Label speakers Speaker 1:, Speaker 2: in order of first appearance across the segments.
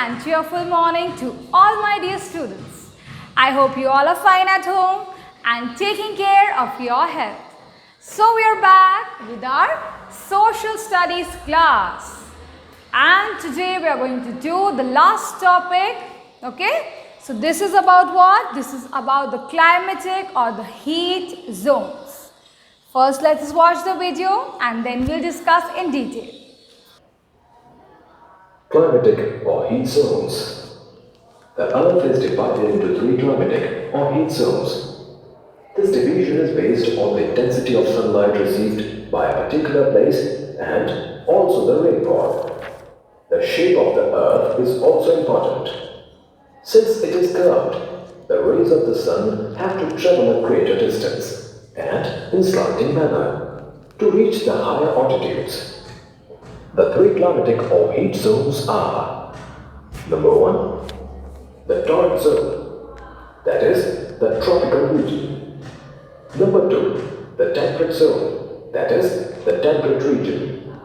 Speaker 1: and cheerful morning to all my dear students. I hope you all are fine at home and taking care of your health. So we are back with our social studies class, and today we are going to do the last topic. Okay, so this is about what? This is about the climatic or the heat zones. First, let us watch the video and then we'll discuss in detail.
Speaker 2: Climatic or heat zones. The Earth is divided into 3 climatic or heat zones. This division is based on the intensity of sunlight received by a particular place and also the rainfall. The shape of the Earth is also important. Since it is curved, the rays of the sun have to travel a greater distance and in slanting manner to reach the higher altitudes. The 3 climatic or heat zones are: number 1, the Torrid Zone, that is the tropical region. Number 2, the Temperate Zone, that is the temperate region.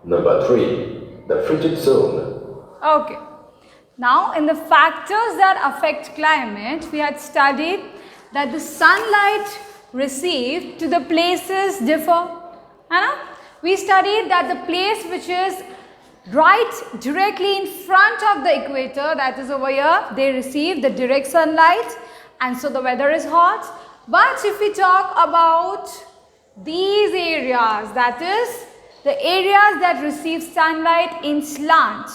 Speaker 2: Number 3, the Frigid Zone.
Speaker 1: Okay. Now, in the factors that affect climate, we had studied that the sunlight received to the places differ. We studied that the place which is right directly in front of the equator, that is over here, they receive the direct sunlight and so the weather is hot. But if we talk about these areas, that is the areas that receive sunlight in slant,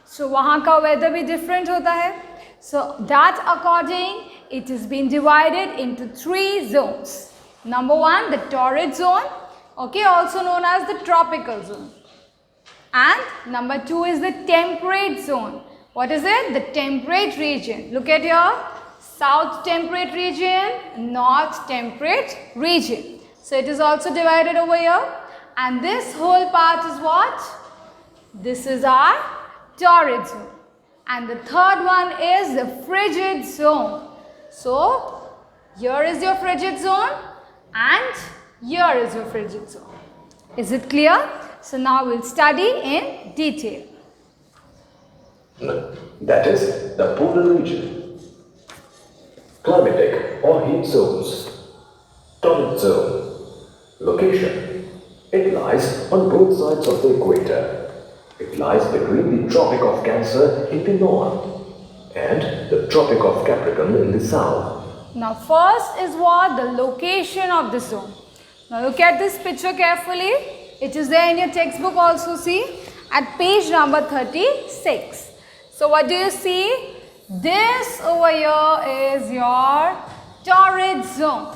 Speaker 1: so वहाँ का weather भी different होता है. So that according it is been divided into 3 zones. Number 1, the Torrid Zone, okay, also known as the tropical zone. And number 2 is the Temperate Zone. What is it? The temperate region. Look at here. South temperate region, north temperate region. So it is also divided over here. And this whole part is what? This is our Torrid Zone. And the third one is the Frigid Zone. So here is your Frigid Zone and here is your Frigid Zone. Is it clear? So now we'll study in detail.
Speaker 2: That is the polar region. Climatic or heat zones. Torrid Zone. Location. It lies on both sides of the equator. It lies between the Tropic of Cancer in the north and the Tropic of Capricorn in the south.
Speaker 1: Now first is what? The location of the zone. Now look at this picture carefully. It is there in your textbook also, see, at page number 36. So what do you see? This over here is your Torrid Zone.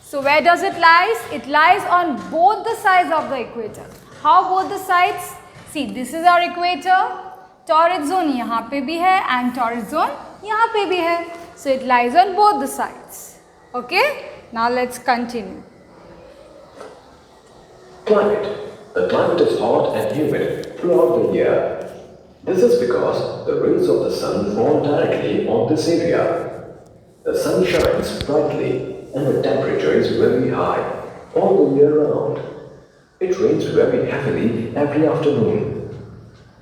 Speaker 1: So where does it lies? It lies on both the sides of the equator. How both the sides? See, this is our equator. Torrid Zone यहाँ पे भी है and Torrid Zone यहाँ पे भी है. So it lies on both the sides. Okay? Now let's continue.
Speaker 2: Climate. The climate is hot and humid throughout the year. This is because the rays of the sun fall directly on this area. The sun shines brightly and the temperature is very high all the year round. It rains very heavily every afternoon.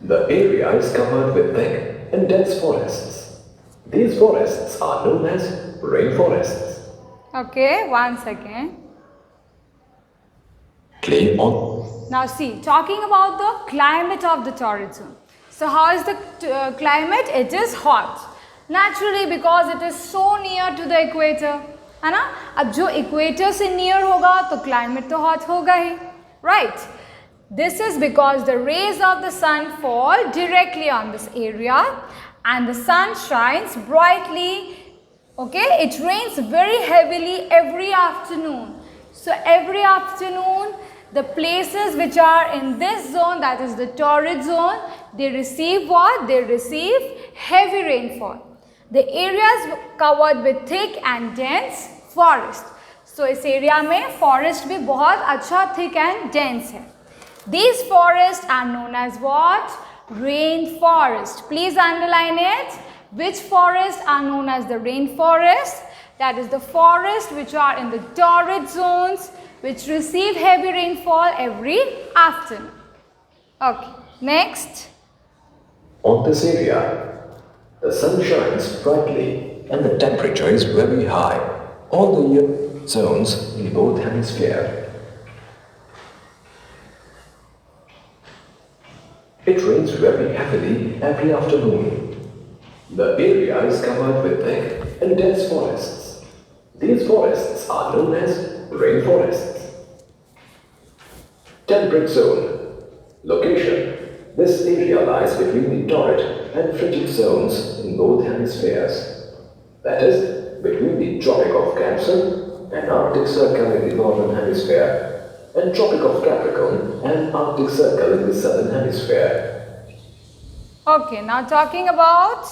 Speaker 2: The area is covered with thick and dense forests. These forests are known as rainforests.
Speaker 1: Okay, one second.
Speaker 2: Claim on.
Speaker 1: Now see, talking about the climate of the Torrid Zone. So how is the climate? It is hot. Naturally because it is so near to the equator. है ना? अब जो equator से near होगा तो climate तो hot होगा ही. Right? This is because the rays of the sun fall directly on this area and the sun shines brightly. Okay? It rains very heavily every afternoon. So every afternoon the places which are in this zone, that is the Torrid Zone, they receive what? They receive heavy rainfall. The area is covered with thick and dense forest. So इस area में forest भी बहुत अच्छा thick and dense है. These forests are known as what? Rainforest. Please underline it. Which forests are known as the rainforest? That is the forest which are in the torrid zones, which receive heavy rainfall every afternoon. Okay, next.
Speaker 2: On this area, the sun shines brightly and the temperature is very high all the year zones in both hemispheres. It rains very heavily every afternoon. The area is covered with thick and dense forests. These forests are known as rainforests. Temperate Zone. Location. This area lies between the torrid and frigid zones in both hemispheres. That is, between the Tropic of Cancer and Arctic Circle in the northern hemisphere and Tropic of Capricorn and Arctic Circle in the southern hemisphere.
Speaker 1: Okay, now talking about,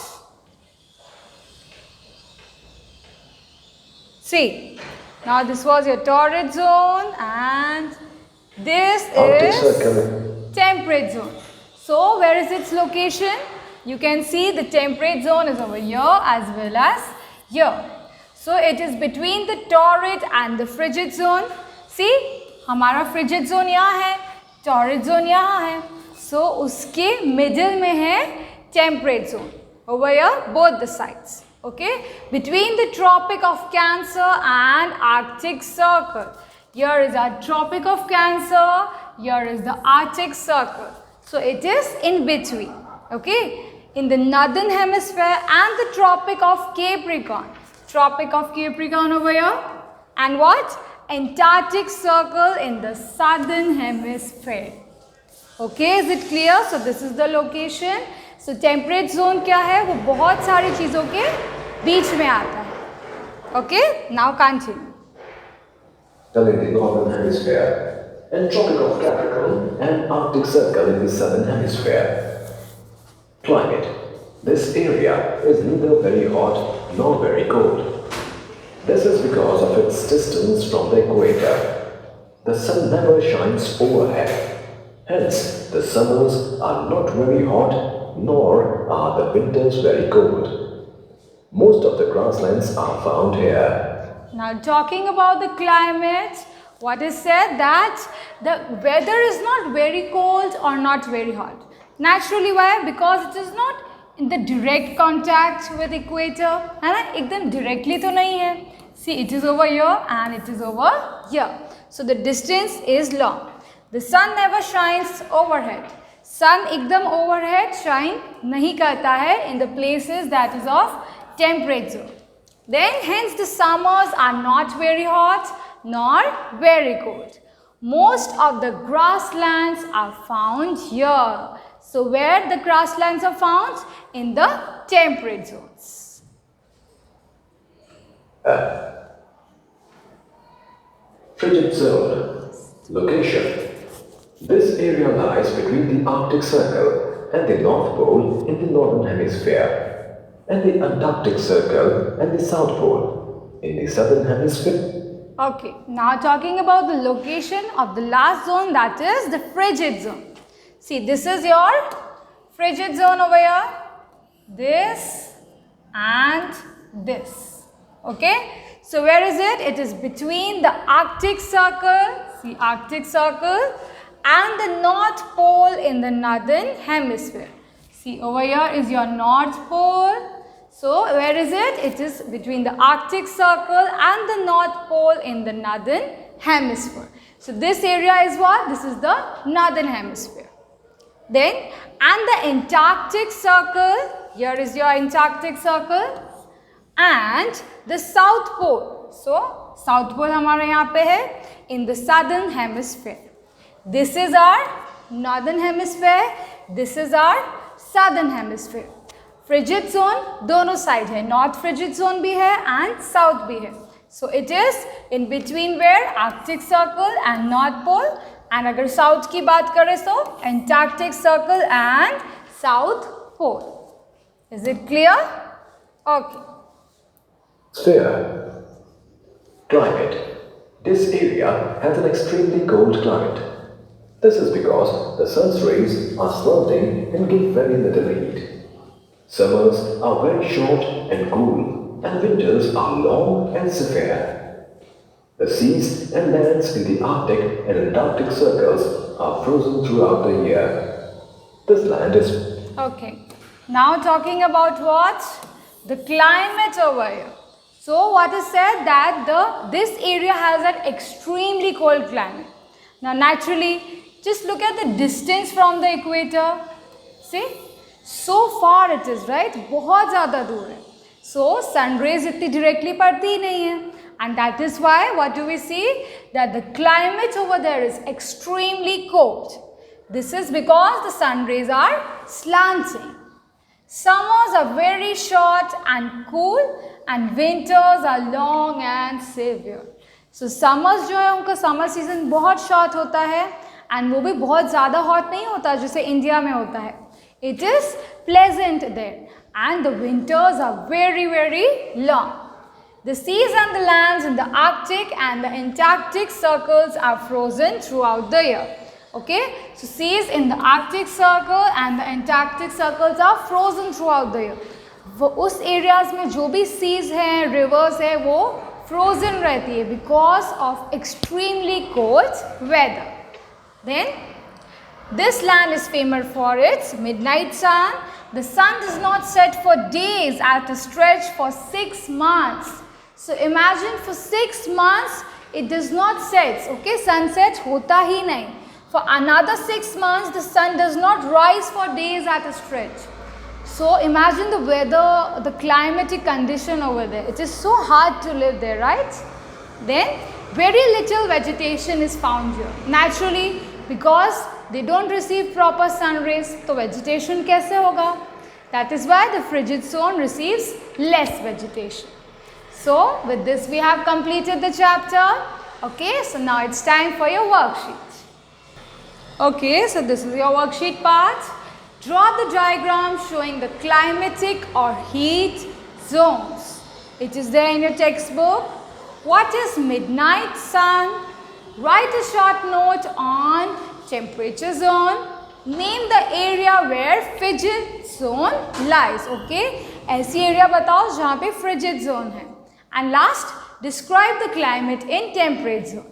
Speaker 1: see, now this was your torrid zone and this
Speaker 2: Arctic
Speaker 1: is
Speaker 2: Circle.
Speaker 1: temperate zone. So where is its location? You can see the temperate zone is over here as well as here. So it is between the torrid and the frigid zone. See, हमारा frigid zone यहाँ है, torrid zone यहाँ है. So उसके middle में है temperate zone. Over here, both the sides. Okay, between the Tropic of Cancer and Arctic Circle. Here is our Tropic of Cancer. Here is the Arctic Circle. So it is in between. Okay, in the northern hemisphere and the Tropic of Capricorn. Tropic of Capricorn over here. And what? Antarctic Circle in the southern hemisphere. Okay, is it clear? So this is the location. So temperate zone क्या है? वो बहुत सारी चीज़ों के बीच में आता है. Okay, now continue.
Speaker 2: In the northern hemisphere and Tropic of Capricorn and Arctic Circle in the southern hemisphere. Climate. This area is neither very hot nor very cold. This is because of its distance from the equator. The sun never shines overhead. Hence, the summers are not very hot nor are the winters very cold. Most of the grasslands are found here.
Speaker 1: Now talking about the climate, what is said that the weather is not very cold or not very hot. Naturally, why? Because it is not in the direct contact with equator. है ना? एकदम directly तो नहीं है. See, it is over here and it is over here. So the distance is long. The sun never shines overhead. Sun एकदम overhead shine नहीं करता है in the places that is of temperate zone. Then hence the summers are not very hot nor very cold. Most of the grasslands are found here. So where the grasslands are found? In the temperate zones.
Speaker 2: Frigid Zone. Location. This area lies between the Arctic Circle and the North Pole in the northern hemisphere and the Antarctic Circle and the South Pole in the southern hemisphere.
Speaker 1: Okay, now talking about the location of the last zone, that is the frigid zone. See, this is your frigid zone over here, this and this. Okay, so where is it? It is between the Arctic Circle, see Arctic Circle, and the North Pole in the northern hemisphere. See, over here is your North Pole. So where is it? It is between the Arctic Circle and the North Pole in the northern hemisphere. So this area is what? This is the northern hemisphere. Then, and the Antarctic Circle, here is your Antarctic Circle, and the South Pole. So South Pole हमारे यहाँ पे है in the southern hemisphere. This is our northern hemisphere, this is our southern hemisphere. Frigid zone दोनों side है, north frigid zone भी है and south भी है. So it is in between where Arctic circle and north pole. And अगर south की बात करें तो Antarctic circle and south pole. Is it clear? Okay.
Speaker 2: Sphere. Climate. This area has an extremely cold climate. This is because the sun's rays are slanting and give very little heat. Summers are very short and cool, and winters are long and severe. The seas and lands in the Arctic and Antarctic circles are frozen throughout the year. This land is...
Speaker 1: Okay. Now talking about what? The climate over here. So what is said that this area has an extremely cold climate. Now naturally, just look at the distance from the equator. See, so far it is, right? बहुत ज़्यादा दूर है. So sun rays इतनी directly पड़ती ही नहीं है. And that is why what do we see? That the climate over there is extremely cold. This is because the sun rays are slanting. Summers are very short and cool and winters are long and severe. So summers जो है उनका summer season बहुत short होता है and वो भी बहुत ज़्यादा hot नहीं होता जैसे इंडिया में होता है. It is pleasant there and the winters are very long. The seas and the lands in the Arctic and the Antarctic circles are frozen throughout the year. Okay, so seas in the Arctic circle and the Antarctic circles are frozen throughout the year. वो उस areas में जो भी seas हैं, rivers हैं, वो frozen रहती है because of extremely cold weather. Then this land is famous for its midnight sun. The sun does not set for days at a stretch for 6 months. So imagine for 6 months it does not set. Okay, sunset होता ही नहीं. For another 6 months the sun does not rise for days at a stretch. So imagine the weather, the climatic condition over there. It is so hard to live there, right? Then very little vegetation is found here. Naturally, because they don't receive proper sun rays, so vegetation कैसे होगा? That is why the frigid zone receives less vegetation. So with this we have completed the chapter. Okay, so now it's time for your worksheet. Okay, so this is your worksheet part. Draw the diagram showing the climatic or heat zones. It is there in your textbook. What is midnight sun? Write a short note on temperature zone. Name the area where frigid zone lies. Okay, ऐसी area बताओ जहाँ पे frigid zone है. And last, describe the climate in temperate zone.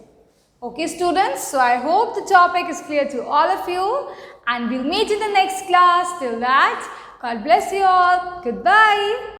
Speaker 1: Okay students, so I hope the topic is clear to all of you and we'll meet in the next class. Till that, God bless you all. Goodbye.